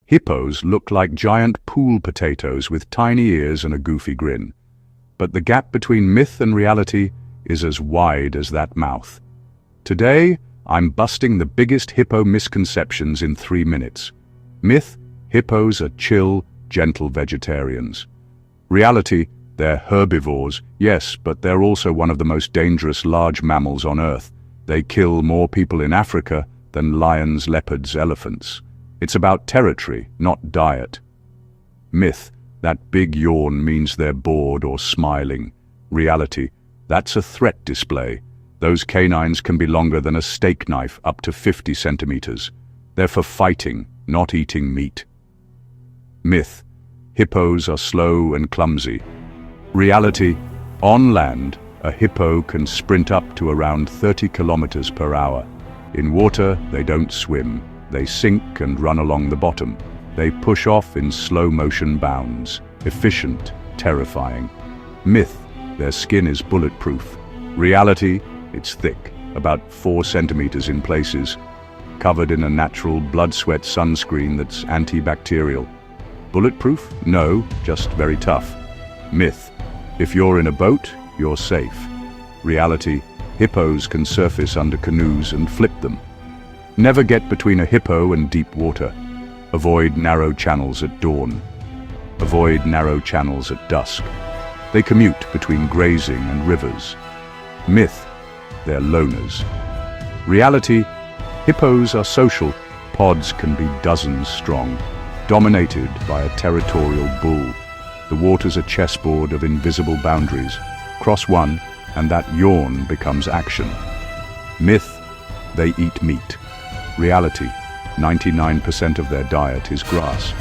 Hippos look like giant pool potatoes with tiny ears and a goofy grin. But the gap between myth and reality is as wide as that mouth. Today, I'm busting the biggest hippo misconceptions in 3 minutes. Myth: hippos are chill, gentle vegetarians. Reality: they're herbivores, yes, but they're also one of the most dangerous large mammals on Earth. They kill more people in Africa than lions, leopards, elephants. It's about territory, not diet. Myth: that big yawn means they're bored or smiling. Reality: that's a threat display. Those canines can be longer than a steak knife, up to 50 centimeters. They're for fighting, not eating meat. Myth: hippos are slow and clumsy. Reality: on land, a hippo can sprint up to around 30 kilometers per hour. In water, they don't swim. They sink and run along the bottom. They push off in slow-motion bounds. Efficient, terrifying. Myth: their skin is bulletproof. Reality: it's thick, about 4 centimeters in places, covered in a natural blood-sweat sunscreen that's antibacterial. Bulletproof? No, just very tough. Myth: if you're in a boat, you're safe. Reality: hippos can surface under canoes and flip them. Never get between a hippo and deep water. Avoid narrow channels at dawn. Avoid narrow channels at dusk. They commute between grazing and rivers. Myth: they're loners. Reality: hippos are social. Pods can be dozens strong, dominated by a territorial bull. The water's a chessboard of invisible boundaries. Cross one, and that yawn becomes action. Myth: they eat meat. Reality: 99% of their diet is grass.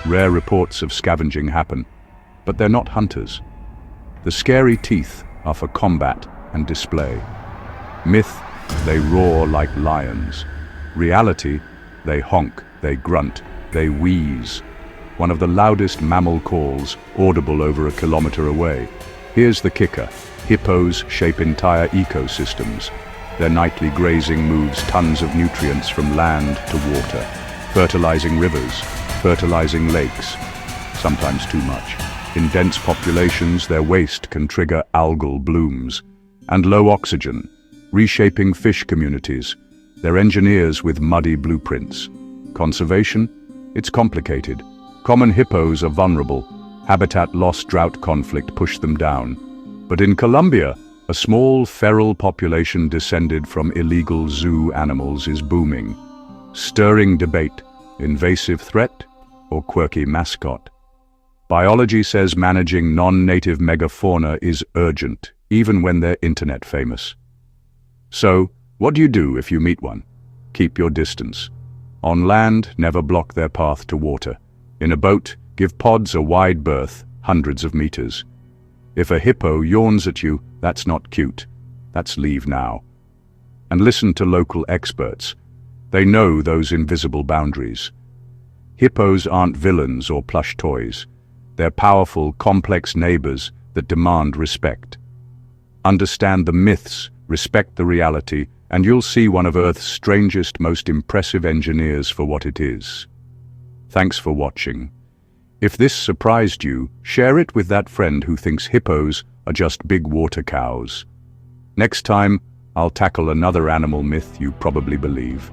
Rare reports of scavenging happen, but they're not hunters. The scary teeth are for combat and display. Myth: they roar like lions. Reality: they honk, they grunt, they wheeze. One of the loudest mammal calls, audible over a kilometer away. Here's the kicker: hippos shape entire ecosystems. Their nightly grazing moves tons of nutrients from land to water, fertilizing rivers, fertilizing lakes, sometimes too much. In dense populations, their waste can trigger algal blooms. And low oxygen, reshaping fish communities. They're engineers with muddy blueprints. Conservation? It's complicated. Common hippos are vulnerable. Habitat loss, drought conflict push them down. But in Colombia, a small feral population descended from illegal zoo animals is booming. Stirring debate: invasive threat or quirky mascot? Biology says managing non-native megafauna is urgent, even when they're internet famous. So, what do you do if you meet one? Keep your distance. On land, never block their path to water. In a boat, give pods a wide berth, hundreds of meters. If a hippo yawns at you, that's not cute. That's leave now. And listen to local experts. They know those invisible boundaries. Hippos aren't villains or plush toys. They're powerful, complex neighbors that demand respect. Understand the myths, respect the reality, and you'll see one of Earth's strangest, most impressive engineers for what it is. Thanks for watching. If this surprised you, share it with that friend who thinks hippos are just big water cows. Next time, I'll tackle another animal myth you probably believe.